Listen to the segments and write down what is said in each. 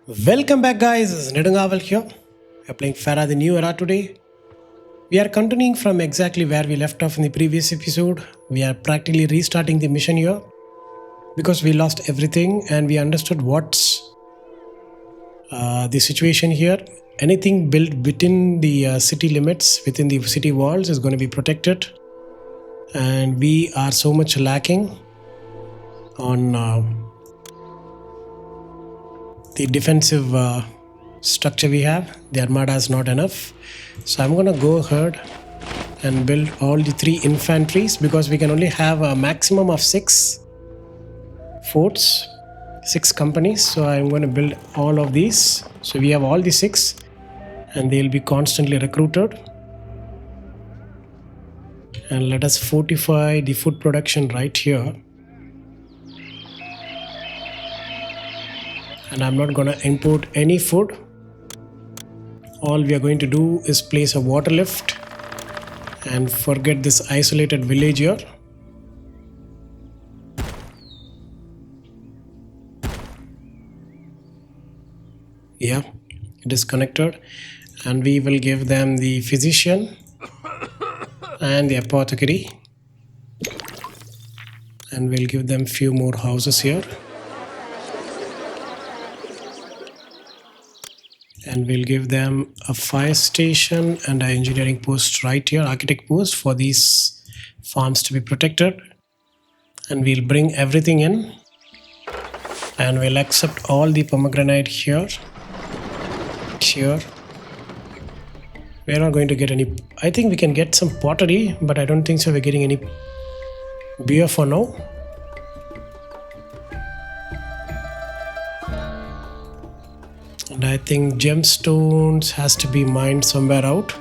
Welcome back, guys. This is Nedungaval here. We're playing Pharaoh the New Era today. We are continuing from exactly where we left off in the previous episode. We are practically restarting the mission here because we lost everything and we understood what's the situation here. Anything built within the city limits, within the city walls, is going to be protected, and we are so much lacking on the defensive structure we have. The armada is not enough, so I'm going to go ahead and build all the 3 infantries because we can only have a maximum of 6 forts, 6 companies. So I'm going to build all of these, so we have all the 6 and they'll be constantly recruited. And let us fortify the food production right here. And I'm not going to import any food. All we are going to do is place a water lift and forget this isolated village here. Yeah, it is connected, and we will give them the physician and the apothecary, and we'll give them few more houses here. And we'll give them a fire station and an engineering post right here, architect post, for these farms to be protected. And we'll bring everything in, and we'll accept all the pomegranate here. We're not going to get any. I think we can get some pottery, but I don't think so we're getting any beer for now. And I think gemstones has to be mined somewhere out.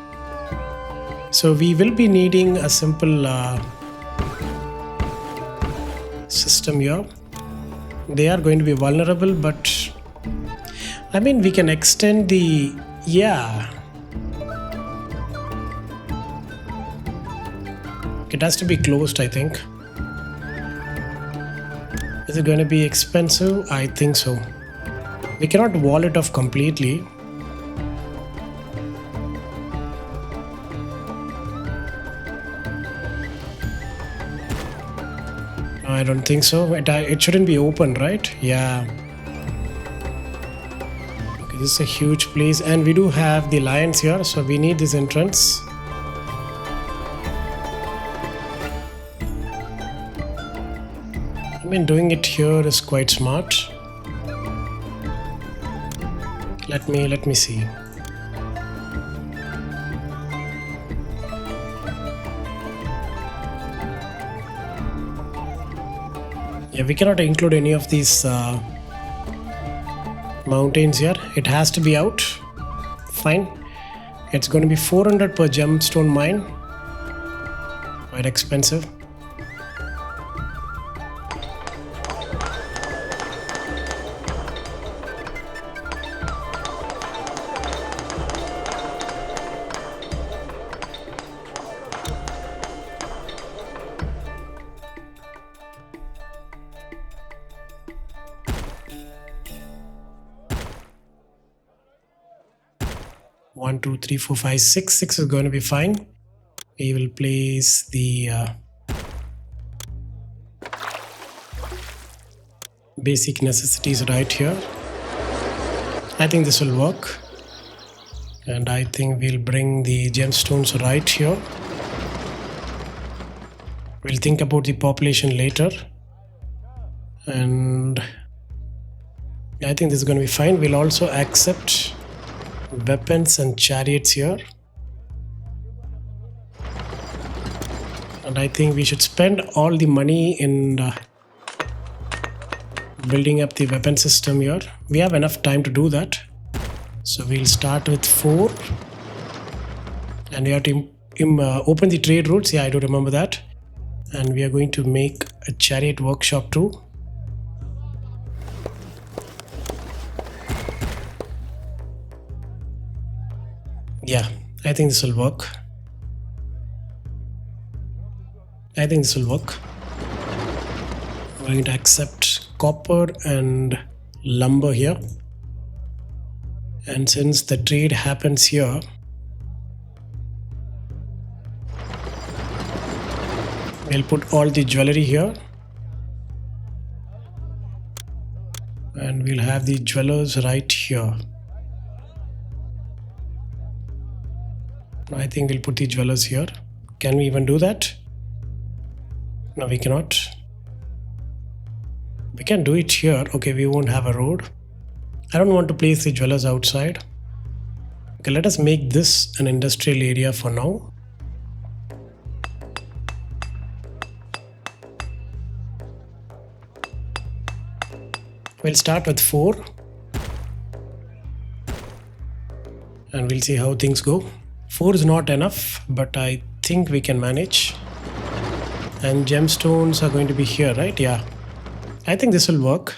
So we will be needing a simple system here. They are going to be vulnerable, but I mean we can extend the, yeah. It has to be closed, I think. Is it going to be expensive? I think so. We cannot wall it off completely. I don't think so. It shouldn't be open, right? Yeah. Okay, this is a huge place, and we do have the lions here, so we need this entrance. I mean, doing it here is quite smart. Let me see. Yeah, we cannot include any of these mountains here. It has to be out. Fine. It's going to be 400 per gemstone mine. Quite expensive. One, two, three, four, five, six. 6 is going to be fine. We will place the basic necessities right here. I think this will work. And I think we'll bring the gemstones right here. We'll think about the population later. And I think this is going to be fine. We'll also accept weapons and chariots here, and I think we should spend all the money in building up the weapon system here. We have enough time to do that, so we'll start with 4, and we have to open the trade routes. Yeah, I do remember that. And we are going to make a chariot workshop too. Yeah, I think this will work. We're going to accept copper and lumber here. And since the trade happens here, we'll put all the jewelry here. And we'll have the jewelers right here. I think we'll put the jewelers here. Can we even do that? No, we cannot. We can do it here. Okay, we won't have a road. I don't want to place the jewelers outside. Okay, let us make this an industrial area for now. We'll start with 4. And we'll see how things go. 4 is not enough, but I think we can manage. And gemstones are going to be here, right? Yeah. I think this will work.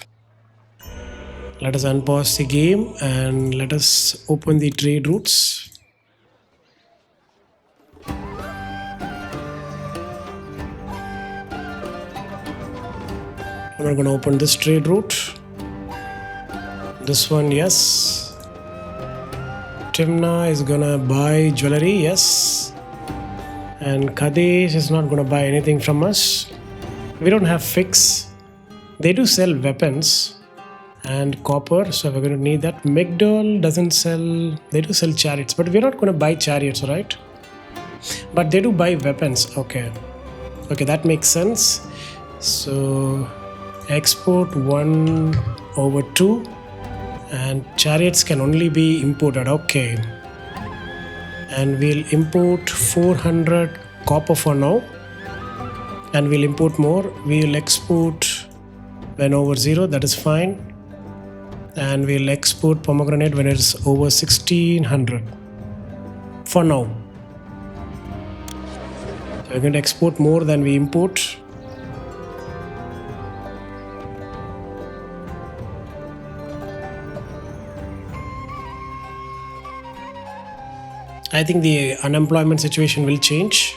Let us unpause the game and let us open the trade routes. We're going to open this trade route. This one, yes. Timna is going to buy jewelry, yes. And Qadesh is not going to buy anything from us. We don't have fix. They do sell weapons and copper, so we're going to need that. Migdol doesn't sell. They do sell chariots, but we're not going to buy chariots, right? But they do buy weapons. Okay, that makes sense. So export 1/2, and chariots can only be imported. Okay, and we'll import 400 copper for now, and we'll import more. We'll export when over 0, that is fine. And we'll export pomegranate when it's over 1600 for now. So we're going to export more than we import. I think the unemployment situation will change.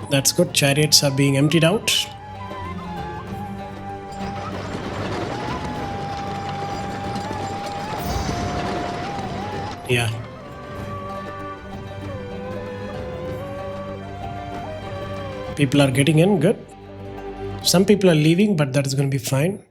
That's good. Chariots are being emptied out. Yeah. People are getting in. Good. Some people are leaving, but that is going to be fine.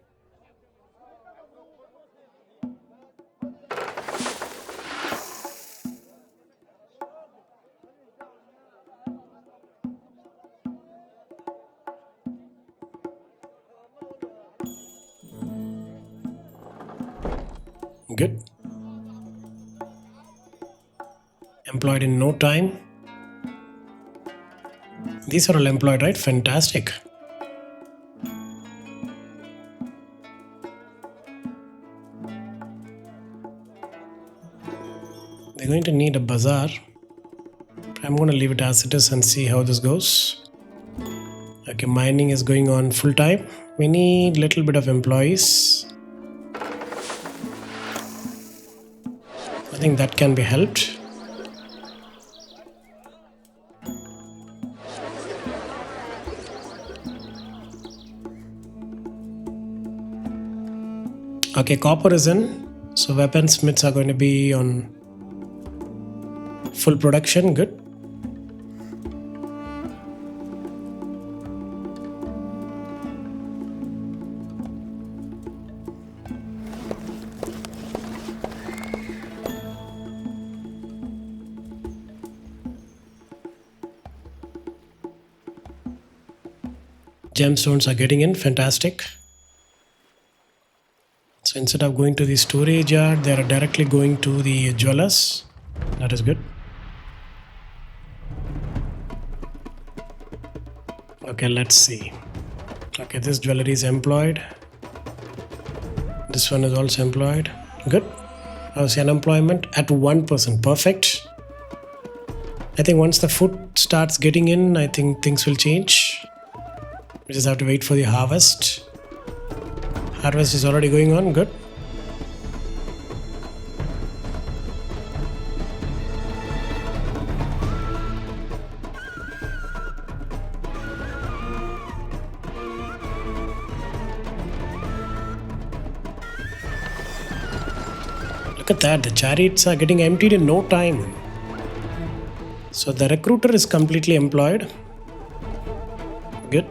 Good. Employed in no time. These are all employed, right? Fantastic. They're going to need a bazaar. I'm going to leave it as it is and see how this goes. Okay, mining is going on full time. We need a little bit of employees. I think that can be helped. Okay, copper is in. So weaponsmiths are going to be on full production. Good. Gemstones are getting in. Fantastic. So instead of going to the storage yard, they are directly going to the jewelers. That is good. Okay, let's see. Okay, this jewelry is employed. This one is also employed. Good. How's the unemployment? At 1%. Perfect. I think once the food starts getting in, I think things will change. We just have to wait for the harvest. Harvest is already going on. Good. at that, the chariots are getting emptied in no time. So the recruiter is completely employed. Good.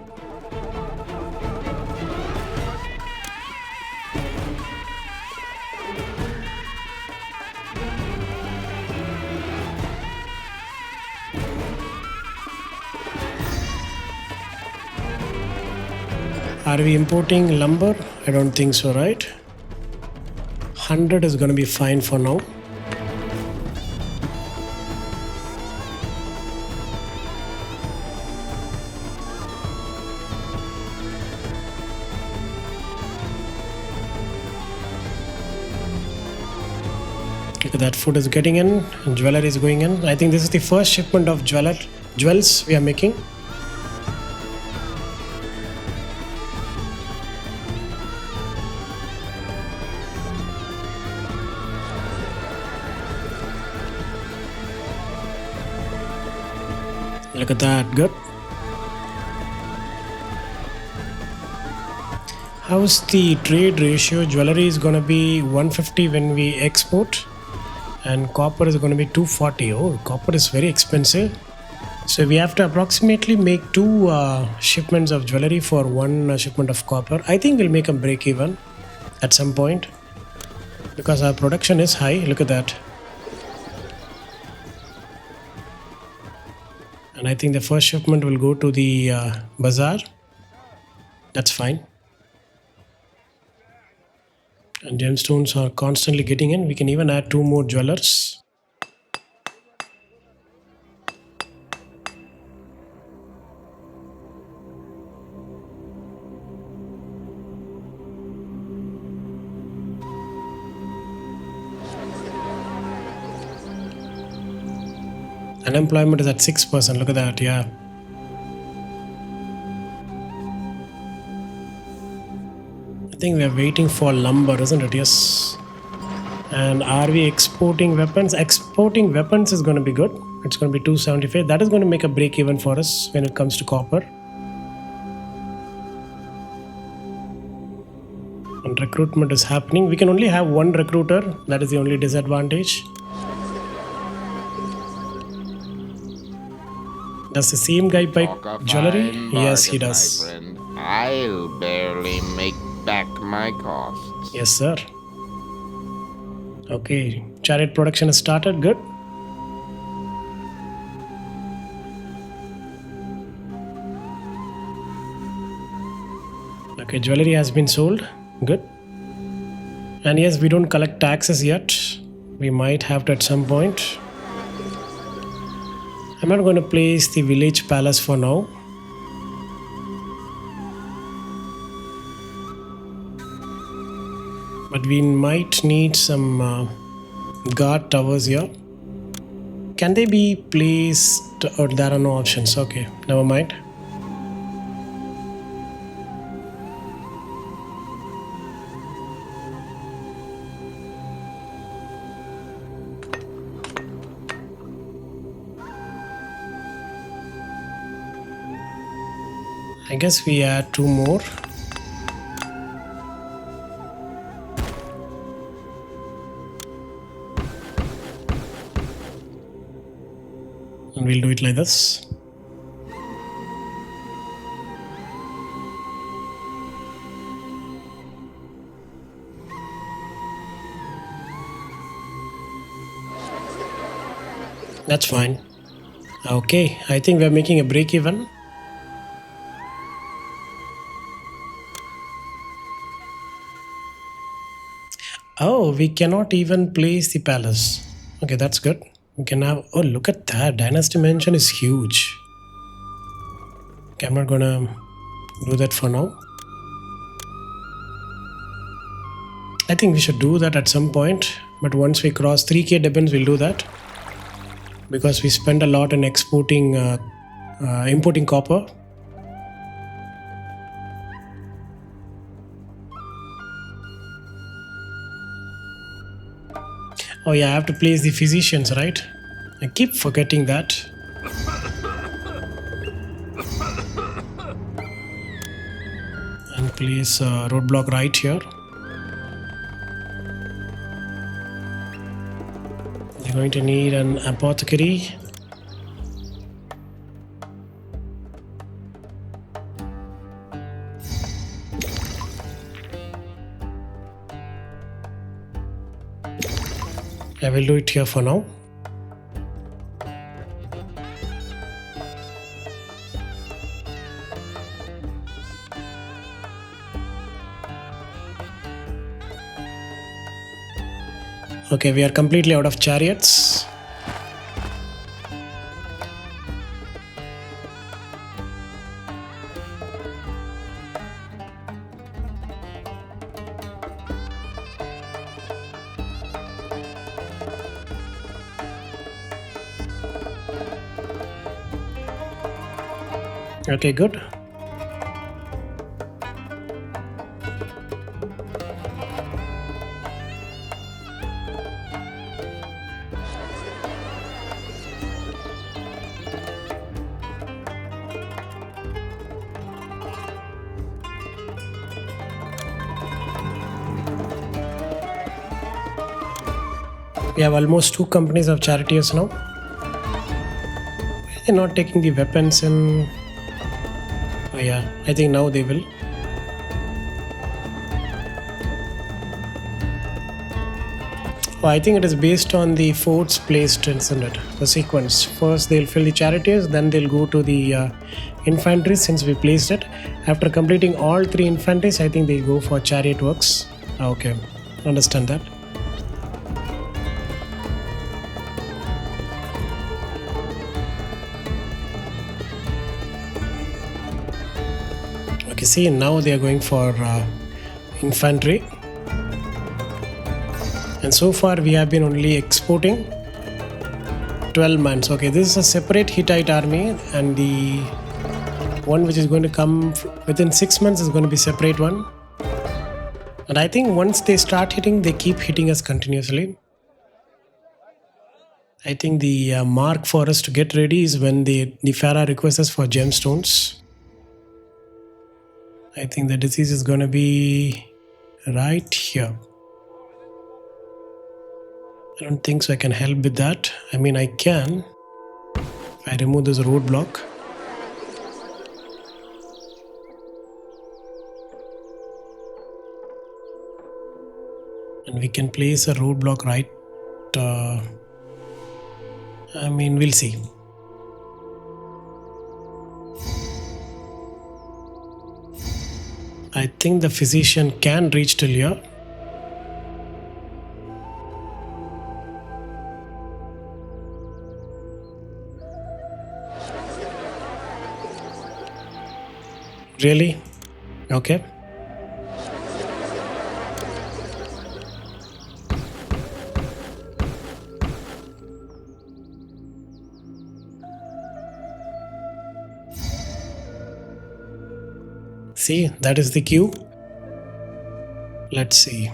Are we importing lumber? I don't think so, right? 100 is going to be fine for now. Look at that, food is getting in, jewelry is going in. I think this is the first shipment of jewels we are making. Look at that, good. How's the trade ratio? Jewelry is going to be 150 when we export, and copper is going to be 240. Oh, copper is very expensive. So we have to approximately make 2 shipments of jewelry for 1 shipment of copper. I think we'll make a break even at some point because our production is high. Look at that. And I think the first shipment will go to the bazaar. That's fine. And gemstones are constantly getting in. We can even add 2 more jewelers. Unemployment is at 6%. Look at that, yeah. I think we are waiting for lumber, isn't it? Yes. And are we exporting weapons? Exporting weapons is going to be good. It's going to be 275. That is going to make a break even for us when it comes to copper. And recruitment is happening. We can only have 1 recruiter. That is the only disadvantage. Does the same guy buy jewelry? Yes, he does. My friend. I'll barely make back my costs. Yes, sir. Okay, chariot production has started. Good. Okay, jewelry has been sold. Good. And yes, we don't collect taxes yet. We might have to at some point. I'm not going to place the village palace for now. But we might need some guard towers here. Can they be placed or there are no options? Okay, never mind. I guess we add 2 more. And we'll do it like this. That's fine. Okay, I think we're making a break even. Oh, we cannot even place the palace. Okay, that's good. We can have... Oh, look at that. Dynasty Mansion is huge. Okay, I'm not gonna do that for now. I think we should do that at some point. But once we cross 3k debens, we'll do that. Because we spend a lot in importing copper. Oh yeah, I have to place the physicians, right? I keep forgetting that. And place a roadblock right here. going to need an apothecary. I will do it here for now. Okay, we are completely out of chariots. Okay, good. We have almost 2 companies of charioteers now. They're not taking the weapons in. Oh yeah, I think now they will. Oh, I think it is based on the forts placed, isn't it? The sequence. First they'll fill the charioteers, then they'll go to the infantry since we placed it. After completing all 3 infantries, I think they'll go for chariot works. Okay, understand that. Okay, see, now they are going for infantry. And so far we have been only exporting 12 months. Okay, this is a separate Hittite army, and the one which is going to come within 6 months is going to be separate one. And I think once they start hitting, they keep hitting us continuously. I think the mark for us to get ready is when the Pharaoh requests us for gemstones. I think the disease is going to be right here. I don't think so I can help with that. I mean, I can if I remove this roadblock. And we can place a roadblock right. I mean, we'll see. I think the physician can reach till here. Really? Okay. See, that is the queue. Let's see.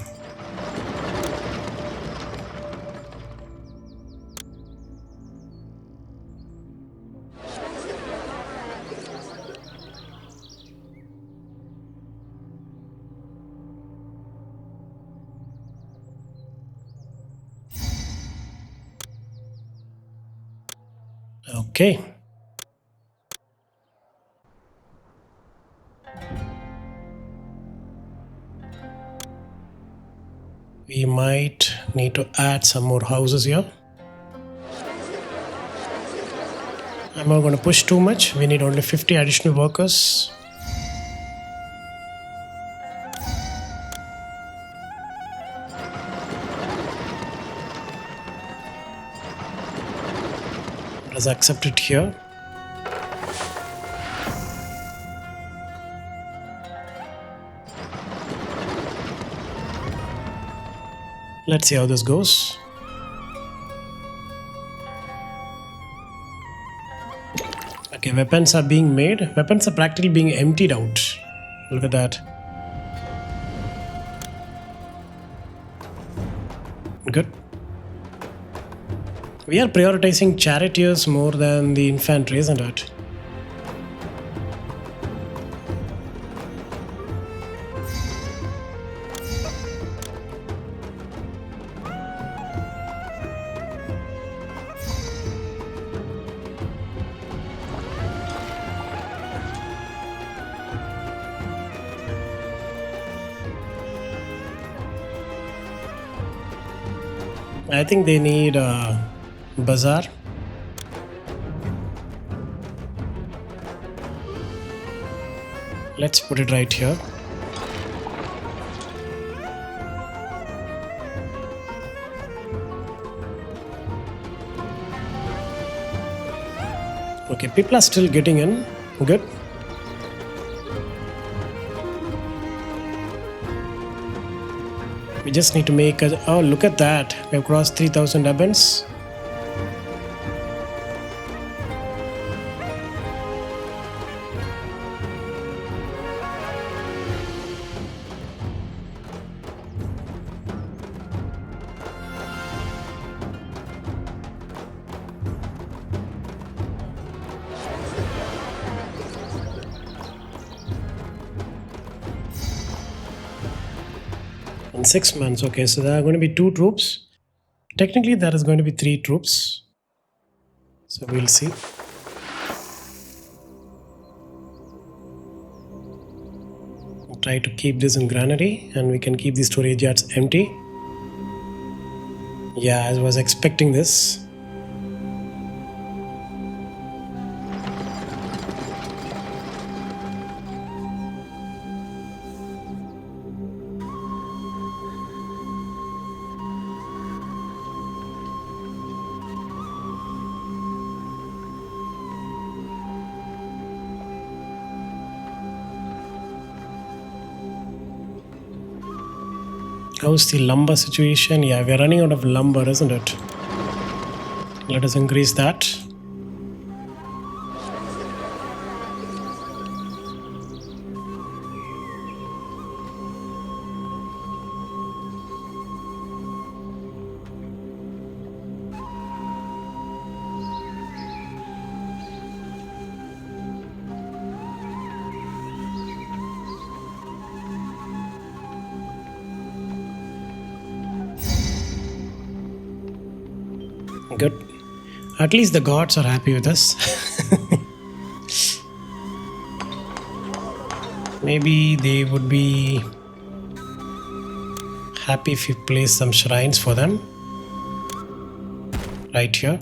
Okay. We might need to add some more houses here. I'm not going to push too much. We need only 50 additional workers. Let's accept it here. Let's see how this goes. Okay, weapons are being made. Weapons are practically being emptied out. Look at that. Good. We are prioritizing charioteers more than the infantry, isn't it? I think they need a bazaar. Let's put it right here. Okay, people are still getting in. Good. We just need to make a... Oh, look at that. We've crossed 3,000 abundance. In 6 months. Okay, so there are going to be 2 troops. Technically, there is going to be 3 troops. So we'll see. We'll try to keep this in granary and we can keep the storage yards empty. Yeah, I was expecting this. How's the lumber situation? Yeah, we're running out of lumber, isn't it? Let us increase that. Good. At least the gods are happy with us. Maybe they would be happy if we place some shrines for them. Right here.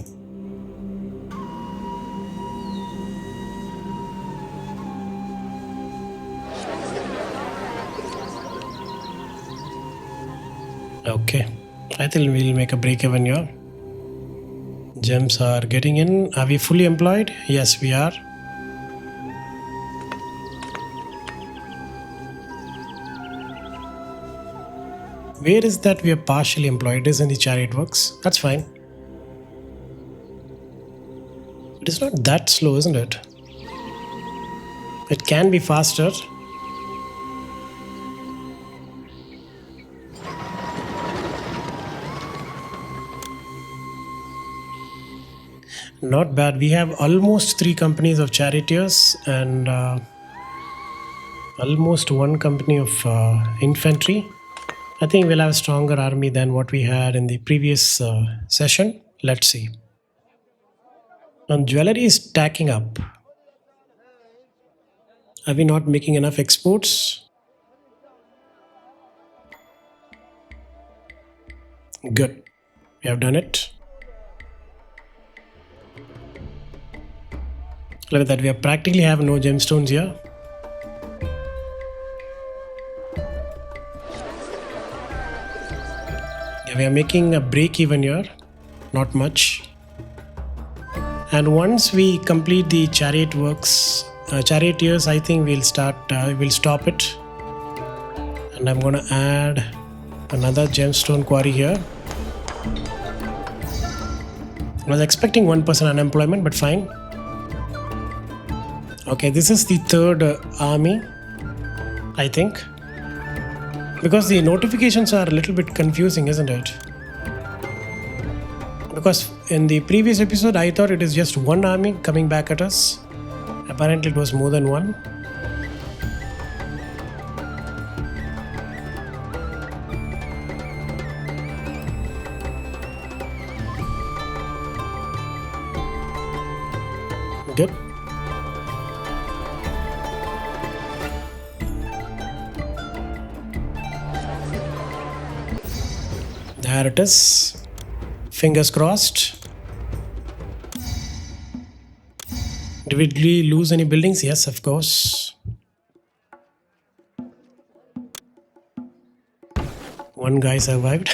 Okay. I think we'll make a break even here. Gems are getting in. Are we fully employed? Yes, we are. Where is that we are partially employed? It is in the chariot works. That's fine. It is not that slow, isn't it? It can be faster. Not bad. We have almost 3 companies of charioteers and almost 1 company of infantry. I think we'll have a stronger army than what we had in the previous session. Let's see. And jewelry is stacking up. Are we not making enough exports? Good. We have done it. Look at that, we practically have no gemstones here. Yeah, we are making a break even here, not much. And once we complete the chariot works, charioteers, I think we'll stop it. And I'm going to add another gemstone quarry here. I was expecting 1% unemployment, but fine. Okay, this is the 3rd army, I think. Because the notifications are a little bit confusing, isn't it? Because in the previous episode, I thought it is just 1 army coming back at us. Apparently, it was more than 1. Good. There it is. Fingers crossed. Did we lose any buildings? Yes, of course. One guy survived.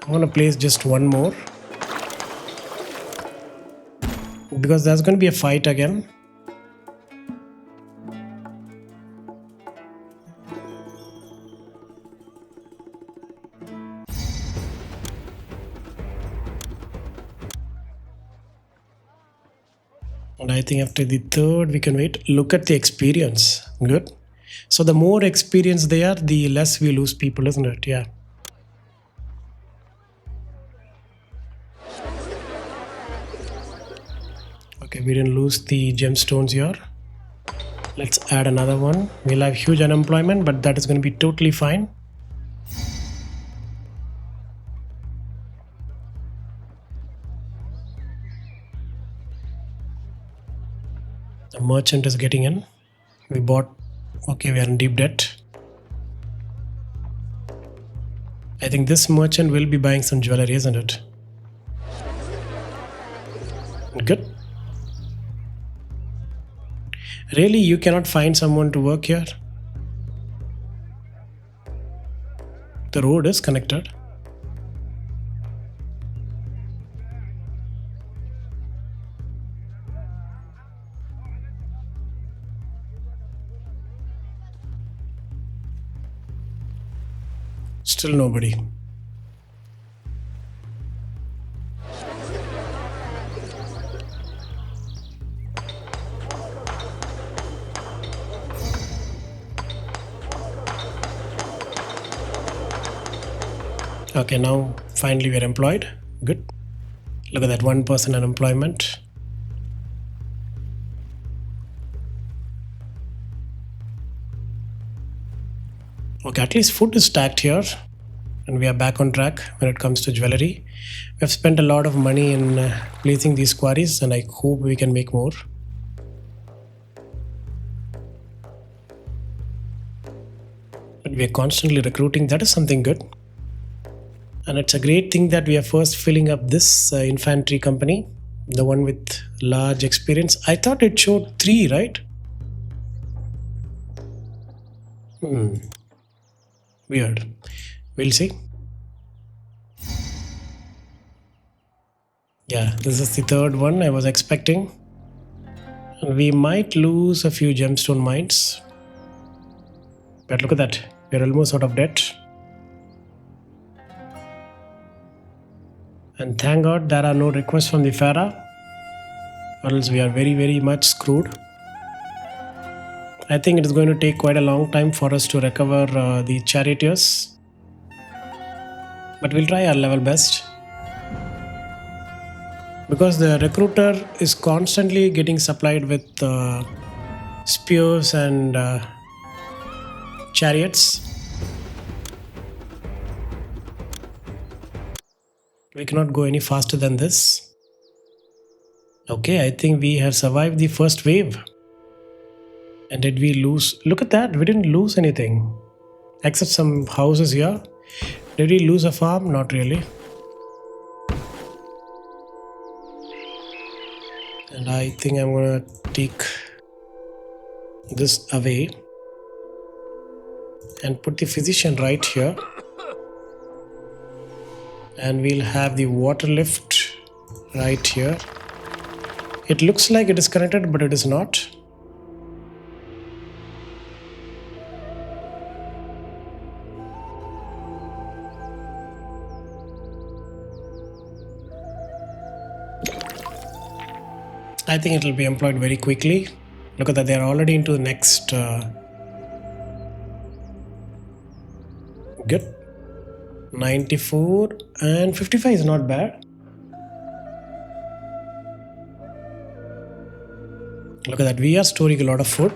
I want to place just one more because there's going to be a fight again. And I think after the third we can wait. Look at the experience. Good. So the more experience they are, the less we lose people, isn't it? Yeah. Okay, we didn't lose the gemstones here. Let's add another one. We'll have huge unemployment, but that is going to be totally fine. The merchant is getting in. We bought. Okay, we are in deep debt. I think this merchant will be buying some jewelry, isn't it? Good. Really, you cannot find someone to work here? The road is connected. Still nobody. Okay, now finally we are employed. Good. Look at that, 1% unemployment. Okay, at least food is stacked here. And we are back on track when it comes to jewelry. We have spent a lot of money in placing these quarries, and I hope we can make more. But we are constantly recruiting. That is something good. And it's a great thing that we are first filling up this infantry company, the one with large experience. I thought it showed 3, right? Weird. We'll see. Yeah, this is the third one I was expecting. And we might lose a few gemstone mines. But look at that. We're almost out of debt. And thank God there are no requests from the Pharaoh, or else we are very, very much screwed. I think it is going to take quite a long time for us to recover the charioteers. But we'll try our level best. Because the recruiter is constantly getting supplied with spears and chariots. We cannot go any faster than this. Okay, I think we have survived the first wave. And did we lose? Look at that, we didn't lose anything. Except some houses here. Did we lose a farm? Not really. And I think I'm gonna take this away and put the physician right here. And we'll have the water lift right here. It looks like it is connected, but it is not. I think it will be employed very quickly. Look at that, they are already into the next. Good. 94 and 55 is not bad. Look at that, we are storing a lot of food.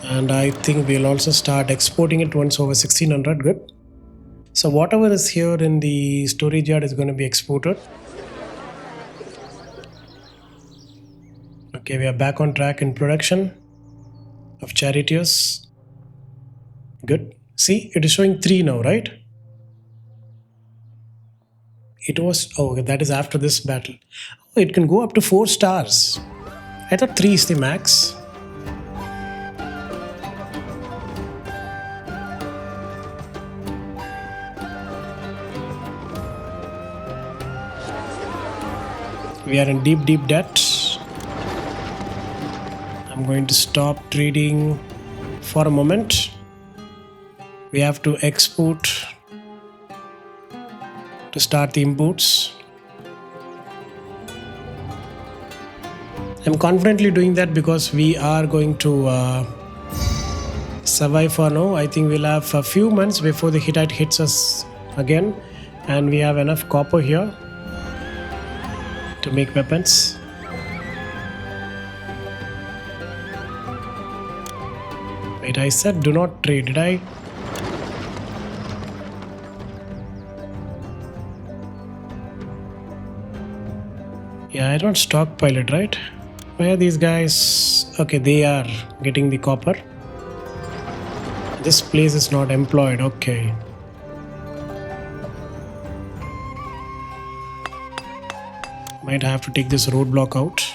And I think we'll also start exporting it once over 1600. Good. So whatever is here in the storage yard is going to be exported. Okay, we are back on track in production of charioteers. Good. See, it is showing 3 now, right? It was, oh, okay, that is after this battle. Oh, it can go up to 4 stars. I thought 3 is the max. We are in deep debt. I'm going to stop trading for a moment. We have to export to start the imports. I'm confidently doing that because we are going to survive for now. I think we'll have a few months before the Hittite hits us again, and we have enough copper here to make weapons. Wait, I said do not trade, did I? Yeah, I don't stockpile it, right? Where are these guys? Okay, they are getting the copper. This place is not employed, okay. Might have to take this roadblock out.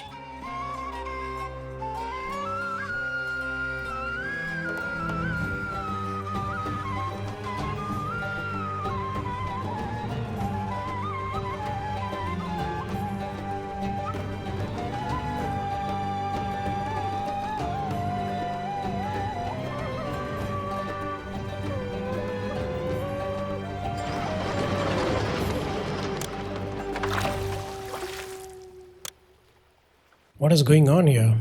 What is going on here?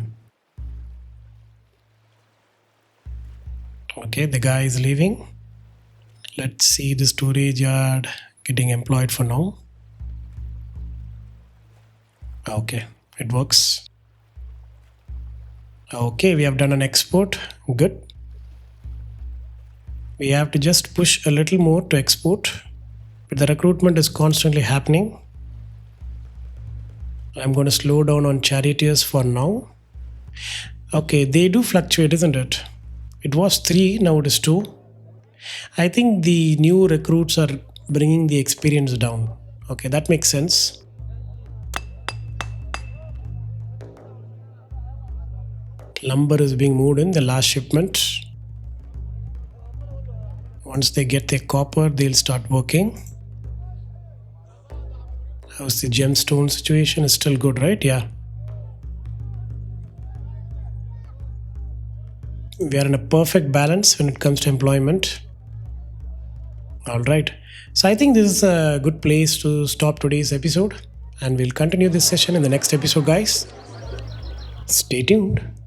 Okay, the guy is leaving. Let's see the storage yard getting employed for now. Okay, it works. Okay, we have done an export. Good. We have to just push a little more to export, but the recruitment is constantly happening. I'm going to slow down on charioteers for now. Okay, they do fluctuate, isn't it? It was 3, now it is 2. I think the new recruits are bringing the experience down. Okay, that makes sense. Lumber is being moved in the last shipment. Once they get their copper, they'll start working. How's the gemstone situation? Is still good, right? Yeah. We are in a perfect balance when it comes to employment. All right. So I think this is a good place to stop today's episode, and we'll continue this session in the next episode, guys. Stay tuned.